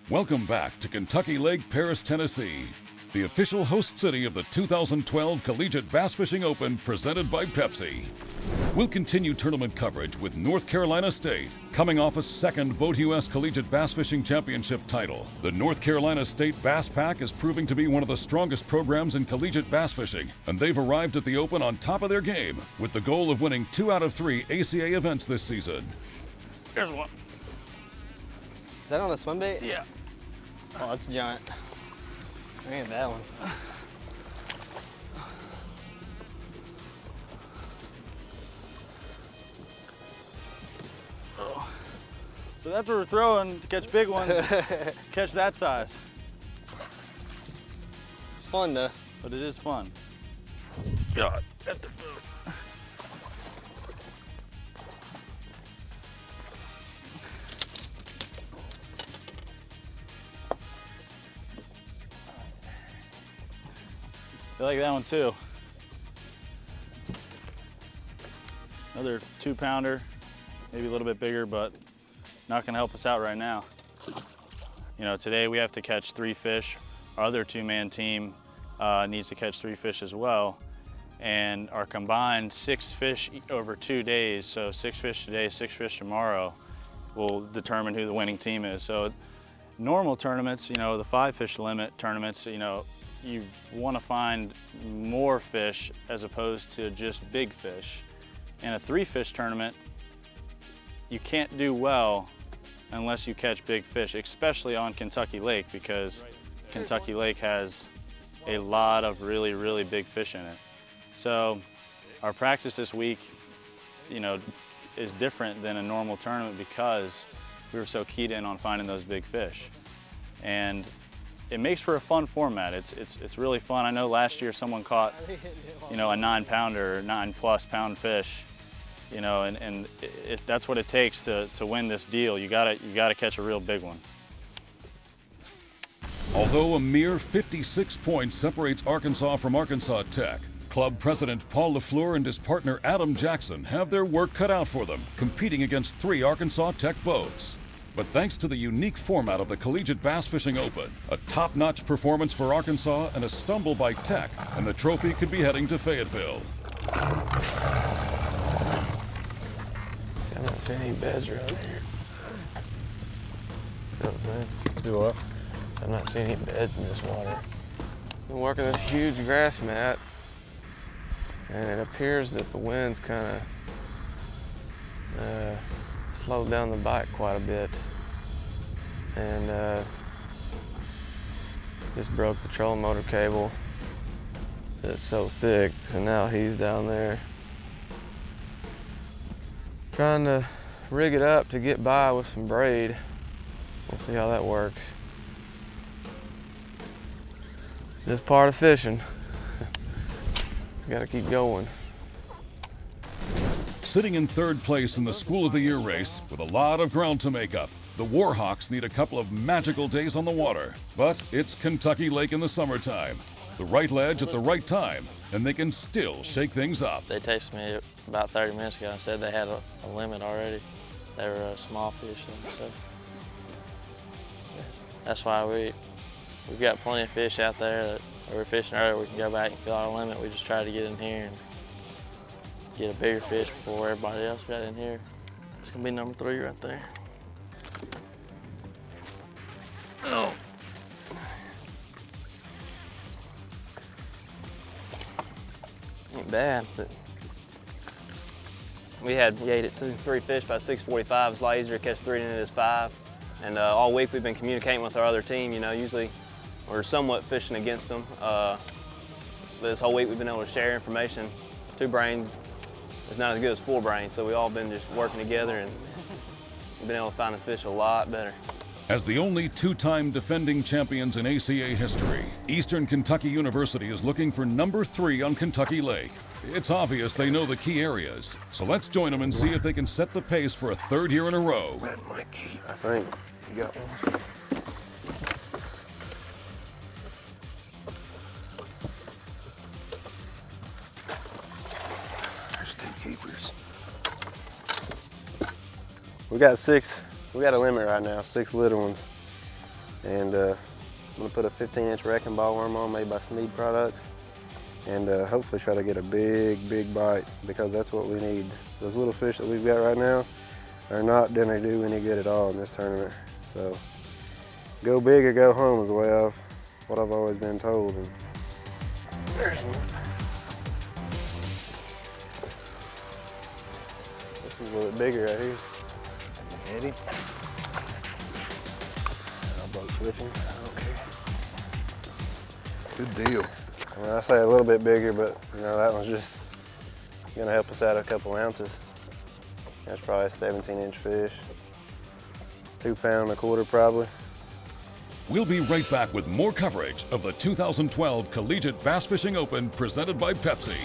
Welcome back to Kentucky Lake, Paris, Tennessee, the official host city of the 2012 Collegiate Bass Fishing Open presented by Pepsi. We'll continue tournament coverage with North Carolina State, coming off a second Boat US Collegiate Bass Fishing Championship title. The North Carolina State Bass Pack is proving to be one of the strongest programs in collegiate bass fishing, and they've arrived at the Open on top of their game with the goal of winning 2 out of 3 ACA events this season. Here's one. Is that on a swim bait? Yeah. Oh, that's a giant. I ain't that one. Oh. So that's what we're throwing to catch big ones, catch that size. It's fun though. But it is fun. God, at the boat. I like that one too. Another 2-pounder, maybe a little bit bigger, but not gonna help us out right now. You know, today we have to catch 3 fish. Our other 2-man team needs to catch 3 fish as well. And our combined 6 fish over 2 days, so 6 fish today, 6 fish tomorrow, will determine who the winning team is. So normal tournaments, you know, the 5 fish limit tournaments, you know, you want to find more fish as opposed to just big fish. In a 3 fish tournament, you can't do well unless you catch big fish, especially on Kentucky Lake, because Kentucky Lake has a lot of really, really big fish in it. So our practice this week, you know, is different than a normal tournament because we were so keyed in on finding those big fish. And it makes for a fun format. It's really fun. I know last year someone caught, you know, a 9-pounder or 9+ pound fish, you know, and that's what it takes to win this deal. You gotta catch a real big one. Although a mere 56 points separates Arkansas from Arkansas Tech, Club President Paul LaFleur and his partner Adam Jackson have their work cut out for them, competing against 3 Arkansas Tech boats. But thanks to the unique format of the Collegiate Bass Fishing Open, a top-notch performance for Arkansas and a stumble by Tech, and the trophy could be heading to Fayetteville. See, I'm not seeing any beds around here. You know what I'm saying? Do what? I'm not seeing any beds in this water. Been working this huge grass mat, and it appears that the wind's kind of slowed down the bite quite a bit, and just broke the trolling motor cable. It's so thick, so now he's down there trying to rig it up to get by with some braid. We'll see how that works. Just part of fishing. Gotta keep going. Sitting in 3rd place in the School of the Year race with a lot of ground to make up, the Warhawks need a couple of magical days on the water. But it's Kentucky Lake in the summertime. The right ledge at the right time, and they can still shake things up. They texted me about 30 minutes ago and said they had a limit already. They were a small fish, so that's why we've got plenty of fish out there that we're fishing earlier. We can go back and fill our limit. We just try to get in here and get a bigger fish before everybody else got in here. It's gonna be number 3 right there. Oh. Ain't bad, but we ate it too. 3 fish by 6:45. It's a lot easier to catch 3 than it is 5. And all week we've been communicating with our other team. You know, usually we're somewhat fishing against them. But this whole week we've been able to share information. 2 brains is not as good as 4 brains, so we've all been just working together and we've been able to find the fish a lot better. As the only 2-time defending champions in ACA history, Eastern Kentucky University is looking for number 3 on Kentucky Lake. It's obvious they know the key areas, so let's join them and see if they can set the pace for a 3rd year in a row. Red my key, I think. You got one? There's 2 keepers. We got 6. We got a limit right now, 6 little ones. and I'm gonna put a 15-inch wrecking ball worm on made by Sneed Products, and hopefully try to get a big bite, because that's what we need. Those little fish that we've got right now are not gonna do any good at all in this tournament. So go big or go home is the way what I've always been told. And there's one. This is a little bit bigger right here. Eddie. I'll boat switching. I don't care. Good deal. I mean, I say a little bit bigger, but you know, that one's just gonna help us out a couple ounces. That's probably a 17-inch fish. 2 pound and a quarter probably. We'll be right back with more coverage of the 2012 Collegiate Bass Fishing Open presented by Pepsi.